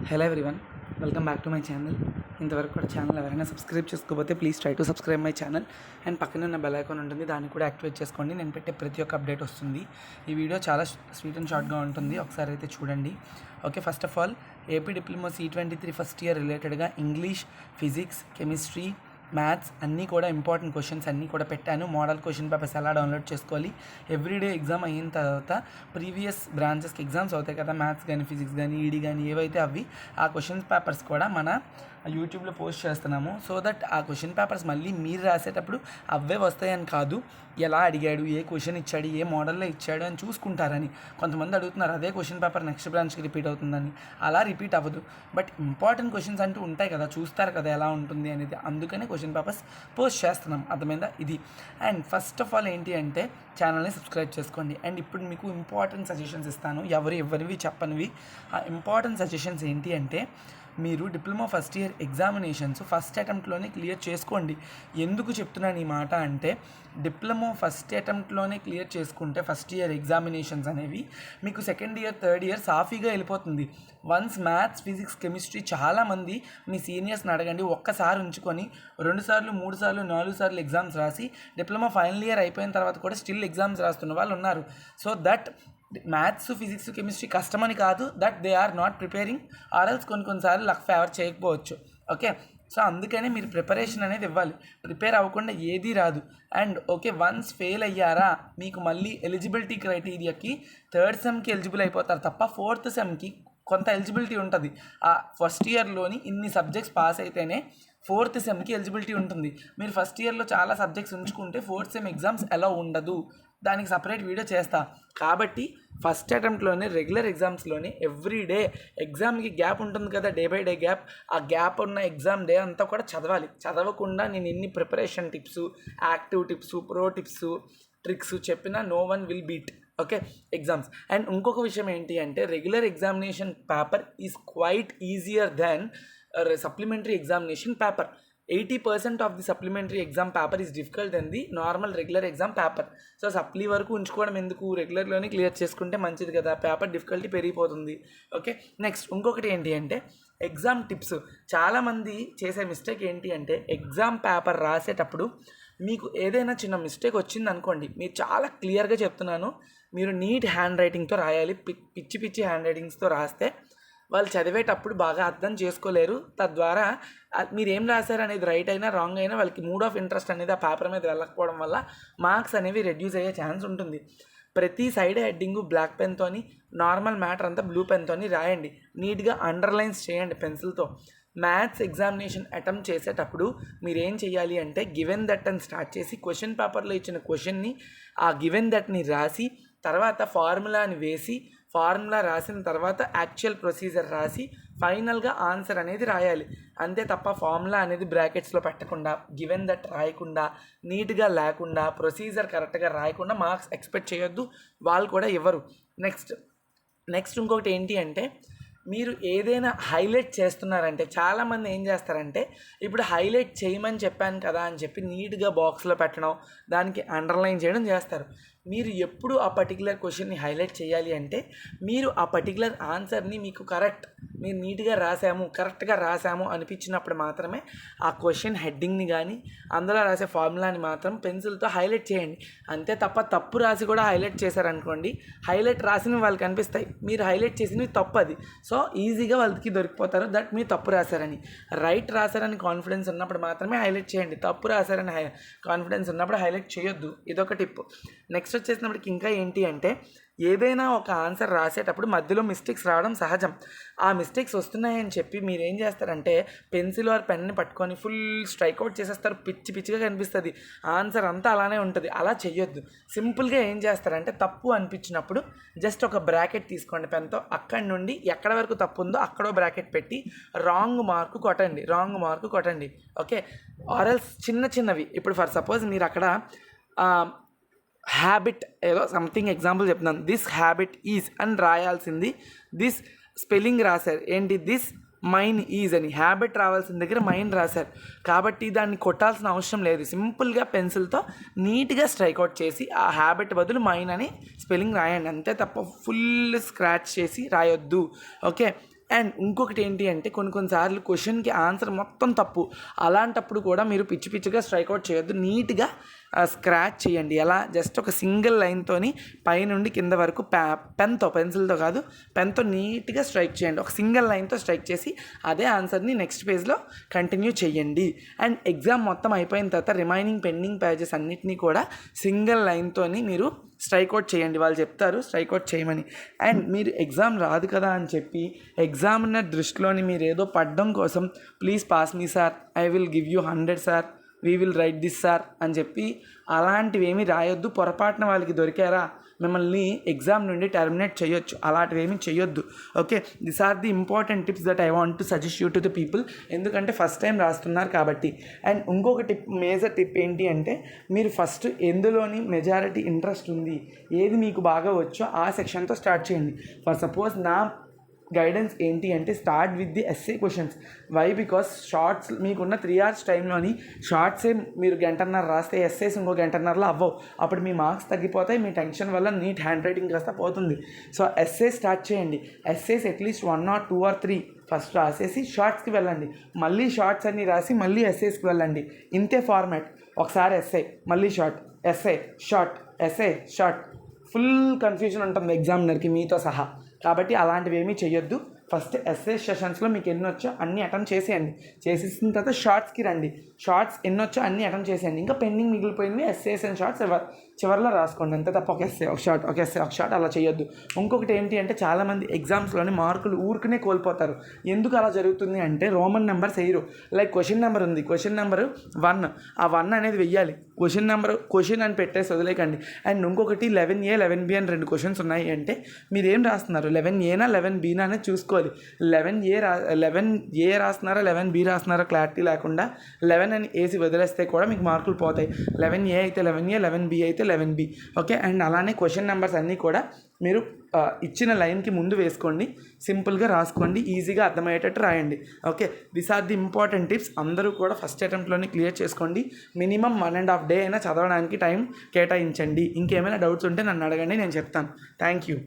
Hello everyone, welcome back to my channel. ఇంతవరకు కూడా channel ఎవరైనా సబ్స్క్రైబ్ చేసుకోకపోతే please try to subscribe my channel. And పక్కనే ఉన్న బెల్ ఐకాన్ ఉంటుంది, దాన్ని కూడా యాక్టివేట్ చేసుకోండి. నేను పెట్టే ప్రతి ఒక్క అప్డేట్ వస్తుంది. ఈ వీడియో చాలా స్వీట్ అండ్ షార్ట్గా ఉంటుంది, ఒకసారి అయితే చూడండి. Okay, first of all AP diploma C23 first year రిలేటెడ్గా ఇంగ్లీష్, ఫిజిక్స్, కెమిస్ట్రీ, మ్యాథ్స్ అన్నీ కూడా ఇంపార్టెంట్ క్వశ్చన్స్ అన్నీ కూడా పెట్టాను. మోడల్ క్వశ్చన్ పేపర్స్ ఎలా డౌన్లోడ్ చేసుకోవాలి, ఎవ్రీడే ఎగ్జామ్ అయిన తర్వాత ప్రీవియస్ బ్రాంచెస్కి ఎగ్జామ్స్ అవుతాయి కదా, మ్యాథ్స్ కానీ ఫిజిక్స్ కానీ ఈడీ కానీ ఏవైతే అవి ఆ క్వశ్చన్స్ పేపర్స్ కూడా మన యూట్యూబ్లో పోస్ట్ చేస్తున్నాము. సో దట్ ఆ క్వశ్చన్ పేపర్స్ మళ్ళీ మీరు రాసేటప్పుడు అవే వస్తాయని కాదు, ఎలా అడిగాడు, ఏ క్వశ్చన్ ఇచ్చాడు, ఏ మోడల్లో ఇచ్చాడు అని చూసుకుంటారని. కొంతమంది అడుగుతున్నారు అదే క్వశ్చన్ పేపర్ నెక్స్ట్ బ్రాంచ్కి రిపీట్ అవుతుందని. అలా రిపీట్ అవ్వదు, బట్ ఇంపార్టెంట్ క్వశ్చన్స్ అంటూ ఉంటాయి కదా, చూస్తారు కదా ఎలా ఉంటుంది అనేది. అందుకనే క్వశ్చన్ పేపర్స్ పోస్ట్ చేస్తున్నాం, అర్థమైందా ఇది. అండ్ ఫస్ట్ ఆఫ్ ఆల్ ఏంటి అంటే ఛానల్ని సబ్స్క్రైబ్ చేసుకోండి. అండ్ ఇప్పుడు మీకు ఇంపార్టెంట్ సజెషన్స్ ఇస్తాను, ఎవరివి చెప్పనివి. ఆ ఇంపార్టెంట్ సజెషన్స్ ఏంటి అంటే, మీరు diploma first year examinations first అటెంప్ట్లోనే క్లియర్ చేసుకోండి. ఎందుకు చెప్తున్నాను ఈ మాట అంటే, డిప్లొమా ఫస్ట్ అటెంప్ట్లోనే క్లియర్ చేసుకుంటే ఫస్ట్ ఇయర్ ఎగ్జామినేషన్స్ అనేవి మీకు సెకండ్ ఇయర్, థర్డ్ ఇయర్ సాఫీగా వెళ్ళిపోతుంది. వన్స్ మ్యాథ్స్, ఫిజిక్స్, కెమిస్ట్రీ చాలామంది మీ సీనియర్స్ని అడగండి, ఒక్కసారి ఉంచుకొని 2 సార్లు, 3 సార్లు, 4 సార్లు ఎగ్జామ్స్ రాసి డిప్లొమా ఫైనల్ ఇయర్ అయిపోయిన తర్వాత కూడా స్టిల్ ఎగ్జామ్స్ రాస్తున్న వాళ్ళు ఉన్నారు. So that maths, physics, chemistry కష్టమని కాదు, that they are not preparing, or else కొన్నిసార్లు లక్ ఫేవర్ చేయకపోవచ్చు. ఓకే, సో అందుకనే మీరు ప్రిపరేషన్ అనేది ఇవ్వాలి. ప్రిపేర్ అవ్వకుండా ఏదీ రాదు. అండ్ ఓకే, వన్స్ ఫెయిల్ అయ్యారా మీకు మళ్ళీ ఎలిజిబిలిటీ క్రైటీరియాకి థర్డ్ సెమ్కి ఎలిజిబుల్ అయిపోతారు తప్ప ఫోర్త్ సెమ్కి కొంత ఎలిజిబిలిటీ ఉంటుంది. ఆ ఫస్ట్ ఇయర్లోని ఇన్ని సబ్జెక్ట్స్ పాస్ అయితేనే ఫోర్త్ సెమ్కి ఎలిజిబిలిటీ ఉంటుంది. మీరు ఫస్ట్ ఇయర్లో చాలా సబ్జెక్ట్స్ ఉంచుకుంటే ఫోర్త్ సెమ్ ఎగ్జామ్స్ ఎలా ఉండదు, దానికి సపరేట్ వీడియో చేస్తా. కాబట్టి ఫస్ట్ అటెంప్ట్లోనే రెగ్యులర్ ఎగ్జామ్స్లోనే ఎవ్రీడే ఎగ్జామ్కి గ్యాప్ ఉంటుంది కదా, డే బై డే గ్యాప్, ఆ గ్యాప్ ఉన్న ఎగ్జామ్ డే అంతా కూడా చదవాలి. చదవకుండా నేను ఎన్ని preparation tips, active tips, pro tips, tricks చెప్పినా no one will beat. Okay, exams. And ఇంకొక విషయం ఏంటి అంటే, regular examination paper is quite easier than supplementary examination paper. 80% of the supplementary exam paper is difficult then the normal regular exam paper. So supply వరకు ఉంచుకోవడం ఎందుకు, రెగ్యులర్లోనే clear చేసుకుంటే మంచిది కదా, పేపర్ డిఫికల్టీ పెరిగిపోతుంది. ఓకే, నెక్స్ట్ ఇంకొకటి ఏంటి అంటే ఎగ్జామ్ టిప్స్. చాలామంది చేసే మిస్టేక్ ఏంటి అంటే, ఎగ్జామ్ పేపర్ రాసేటప్పుడు మీకు ఏదైనా చిన్న మిస్టేక్ వచ్చింది అనుకోండి, మీరు చాలా క్లియర్గా చెప్తున్నాను, మీరు నీట్ హ్యాండ్ రైటింగ్తో రాయాలి. పిచ్చి పిచ్చి హ్యాండ్ రైటింగ్స్తో రాస్తే వాళ్ళు చదివేటప్పుడు బాగా అర్థం చేసుకోలేరు. తద్వారా మీరు ఏం రాశారు అనేది రైట్ అయినా రాంగ్ అయినా వాళ్ళకి మూడ్ ఆఫ్ ఇంట్రెస్ట్ అనేది ఆ పేపర్ మీద వెళ్ళకపోవడం వల్ల మార్క్స్ అనేవి రెడ్యూస్ అయ్యే ఛాన్స్ ఉంటుంది. ప్రతి సైడ్ హెడ్డింగు బ్లాక్ పెన్తోని, నార్మల్ మ్యాటర్ అంతా బ్లూ పెన్తోని రాయండి. నీట్గా అండర్లైన్స్ చేయండి పెన్సిల్తో. మ్యాథ్స్ ఎగ్జామినేషన్ అటెంప్ట్ చేసేటప్పుడు మీరు ఏం చేయాలి అంటే, గివెన్ దట్ అని స్టార్ట్ చేసి క్వశ్చన్ పేపర్లో ఇచ్చిన క్వశ్చన్ని ఆ గివెన్ దట్ని రాసి, తర్వాత ఫార్ములాని వేసి, ఫార్ములా రాసిన తర్వాత యాక్చువల్ ప్రొసీజర్ రాసి ఫైనల్గా ఆన్సర్ అనేది రాయాలి. అంతే తప్ప ఫార్ములా అనేది బ్రాకెట్స్లో పెట్టకుండా, గివెన్ దట్ రాయకుండా, నీట్గా లేకుండా, ప్రొసీజర్ కరెక్ట్గా రాయకుండా మార్క్స్ ఎక్స్పెక్ట్ చేయొద్దు, వాళ్ళు కూడా ఇవ్వరు. నెక్స్ట్ ఇంకొకటి ఏంటి అంటే, మీరు ఏదైనా హైలైట్ చేస్తున్నారంటే, చాలామంది ఏం చేస్తారంటే, ఇప్పుడు హైలైట్ చేయమని చెప్పాను కదా అని చెప్పి నీట్గా బాక్స్లో పెట్టడం, దానికి అండర్లైన్ చేయడం చేస్తారు. మీరు ఎప్పుడు ఆ పర్టికులర్ క్వశ్చన్ని హైలైట్ చేయాలి అంటే, మీరు ఆ పర్టికులర్ ఆన్సర్ని మీకు మీరు నీట్గా రాసాము, కరెక్ట్గా రాసాము అనిపించినప్పుడు మాత్రమే ఆ క్వశ్చన్ హెడ్డింగ్ని కానీ అందులో రాసే ఫార్ములాని మాత్రం పెన్సిల్తో హైలైట్ చేయండి. అంతే తప్ప తప్పు రాసి కూడా హైలైట్ చేశారనుకోండి, హైలైట్ రాసినవి వాళ్ళకి కనిపిస్తాయి, మీరు హైలైట్ చేసినవి తప్పు అది. సో ఈజీగా వాళ్ళకి దొరికిపోతారు దట్ మీరు తప్పు రాశారని. రైట్ రాశారని కాన్ఫిడెన్స్ ఉన్నప్పుడు మాత్రమే హైలైట్ చేయండి, తప్పు రాశారని కాన్ఫిడెన్స్ ఉన్నప్పుడు హైలైట్ చేయొద్దు. ఇదొక టిప్. నెక్స్ట్ వచ్చేసినప్పటికి ఇంకా ఏంటి అంటే, ఏదైనా ఒక ఆన్సర్ రాసేటప్పుడు మధ్యలో మిస్టేక్స్ రావడం సహజం. ఆ మిస్టేక్స్ వస్తున్నాయని చెప్పి మీరు ఏం చేస్తారంటే, పెన్సిల్ ఆర్ పెన్ని పట్టుకొని ఫుల్ స్ట్రైక్అవుట్ చేసేస్తారు, పిచ్చిగా కనిపిస్తుంది, ఆన్సర్ అంతా అలానే ఉంటుంది. అలా చెయ్యొద్దు. సింపుల్గా ఏం చేస్తారంటే, తప్పు అనిపించినప్పుడు జస్ట్ ఒక బ్రాకెట్ తీసుకోండి పెన్తో, అక్కడి నుండి ఎక్కడ వరకు తప్పు ఉందో అక్కడో బ్రాకెట్ పెట్టి రాంగ్ మార్కు కొట్టండి. ఓకే, ఆర్ఎల్స్ చిన్నవి, ఇప్పుడు ఫర్ సపోజ్ మీరు అక్కడ హ్యాబిట్ ఏదో సంథింగ్ ఎగ్జాంపుల్ చెప్తున్నాను, దిస్ హ్యాబిట్ ఈజ్ అని రాయాల్సింది దిస్ స్పెల్లింగ్ రాశారు. ఏంటి దిస్ మైన్ ఈజ్ అని, హ్యాబిట్ రావాల్సిన దగ్గర మైన్ రాశారు. కాబట్టి దాన్ని కొట్టాల్సిన అవసరం లేదు. సింపుల్గా పెన్సిల్తో నీట్గా స్ట్రైక్అవుట్ చేసి ఆ హ్యాబిట్ బదులు మైన్ అని స్పెల్లింగ్ రాయండి. అంతే తప్ప ఫుల్ స్క్రాచ్ చేసి రాయొద్దు. ఓకే, అండ్ ఇంకొకటి ఏంటి అంటే కొన్నిసార్లు క్వశ్చన్కి ఆన్సర్ మొత్తం తప్పు. అలాంటప్పుడు కూడా మీరు పిచ్చి పిచ్చిగా స్ట్రైక్అవుట్ చేయొద్దు. నీట్గా స్క్రాచ్ చేయండి. ఎలా, జస్ట్ ఒక సింగిల్ లైన్తోని పైనుండి కింద వరకు పెన్సిల్తో కాదు, పెన్తో నీట్గా స్ట్రైక్ చేయండి. ఒక సింగిల్ లైన్తో స్ట్రైక్ చేసి అదే ఆన్సర్ని నెక్స్ట్ పేజ్లో కంటిన్యూ చేయండి. అండ్ ఎగ్జామ్ మొత్తం అయిపోయిన తర్వాత రిమైనింగ్ పెండింగ్ పేజెస్ అన్నిటినీ కూడా సింగిల్ లైన్తోని మీరు స్ట్రైక్అవుట్ చేయండి. వాళ్ళు చెప్తారు స్ట్రైక్అవుట్ చేయమని. అండ్ మీరు ఎగ్జామ్ రాదు కదా అని చెప్పి ఎగ్జామినర్ దృష్టిలోని మీరు ఏదో పడడం కోసం please pass me sir, I will give you 100 sir, we will write this sir అని చెప్పి అలాంటివి ఏమీ రాయొద్దు. పొరపాటున వాళ్ళకి దొరికారా మిమ్మల్ని ఎగ్జామ్ నుండి టర్మినేట్ చేయొచ్చు. అలాంటివి ఏమీ చేయొద్దు. Okay, this are the important tips that I want to suggest you to the people. ఎందుకంటే ఫస్ట్ టైం రాస్తున్నారు కాబట్టి. అండ్ ఇంకొక టిప్, మేజర్ టిప్ ఏంటి అంటే మీరు ఫస్ట్ ఎందులోని మెజారిటీ ఇంట్రెస్ట్ ఉంది, ఏది మీకు బాగా వచ్చో ఆ సెక్షన్తో స్టార్ట్ చేయండి. ఫర్ సపోజ్ నా గైడెన్స్ ఏంటి అంటే start with the SA questions. Why? Because shorts మీకున్న 3 hours టైంలోని షార్ట్సే మీరు గంటన్నర రాస్తే ఎస్ఏస్ ఇంకో గంటన్నరలో అవ్వవు. అప్పుడు మీ మార్క్స్ తగ్గిపోతాయి. మీ టెన్షన్ వల్ల నీట్ హ్యాండ్ రైటింగ్ కాస్త పోతుంది. సో ఎస్ఏ స్టార్ట్ చేయండి. Essays at least 1 or 2 or 3 first రాసేసి షార్ట్స్కి వెళ్ళండి. మళ్ళీ షార్ట్స్ అన్నీ రాసి మళ్ళీ ఎస్ఏస్కి వెళ్ళండి. ఇంతే ఫార్మాట్. ఒకసారి ఎస్ఏ, మళ్ళీ short, SA short, SA short. Full confusion ఉంటుంది ఎగ్జామినర్కి మీతో సహా. కాబట్టి అలాంటివి ఏమీ చేయొద్దు. ఫస్ట్ ఎస్ఏ సెషన్స్లో మీకు ఎన్ని వచ్చో అన్నీ అటెంప్ట్ చేసేయండి. చేసేసిన తర్వాత షార్ట్స్కి రండి. షార్ట్స్ ఎన్ని వచ్చో అన్నీ అటెంప్ట్ చేసేయండి. ఇంకా పెండింగ్ మిగిలిపోయింది ఎస్ఏస్ అండ్ షార్ట్స్ చివరిలో రాసుకోండి. అంతే తప్ప ఒక ఎస్ఏ ఒక షార్ట్, ఒక ఎస్ఏ ఒక షార్ట్ అలా చేయొద్దు. ఇంకొకటి ఏంటి అంటే చాలామంది ఎగ్జామ్స్లోని మార్కులు ఊరికనే కోల్పోతారు. ఎందుకు అలా జరుగుతుంది అంటే రోమన్ నెంబర్స్ వేయరు. లైక్ క్వశ్చన్ నెంబర్ ఉంది, క్వశ్చన్ నెంబర్ 1, ఆ 1 అనేది వెయ్యాలి. క్వశ్చన్ అని పెట్టేసి వదిలేకండి. అండ్ ఇంకొకటి 11A 11B అని 2 క్వశ్చన్స్ ఉన్నాయి అంటే మీరు ఏం రాస్తున్నారు, 11Aనా 11Bనా అనేది చూసుకోవాలి. 11A రాస్తున్నారా 11B రాస్తున్నారా క్లారిటీ లేకుండా 11 అని వేసి వదిలేస్తే కూడా మీకు మార్కులు పోతాయి. 11A అయితే 11A, 11B అయితే 11B. ఓకే, అండ్ అలానే క్వశ్చన్ నెంబర్స్ అన్నీ కూడా మీరు ఇచ్చిన లైన్కి ముందు వేసుకోండి. సింపుల్గా రాసుకోండి, ఈజీగా అర్థమయ్యేటట్టు రాయండి. Okay, this are the important tips. అందరూ కూడా ఫస్ట్ అటెంప్ట్లోనే క్లియర్ చేసుకోండి. మినిమం 1.5 day అయినా చదవడానికి టైం కేటాయించండి. ఇంకేమైనా డౌట్స్ ఉంటే నన్ను అడగండి, నేను చెప్తాను. Thank you.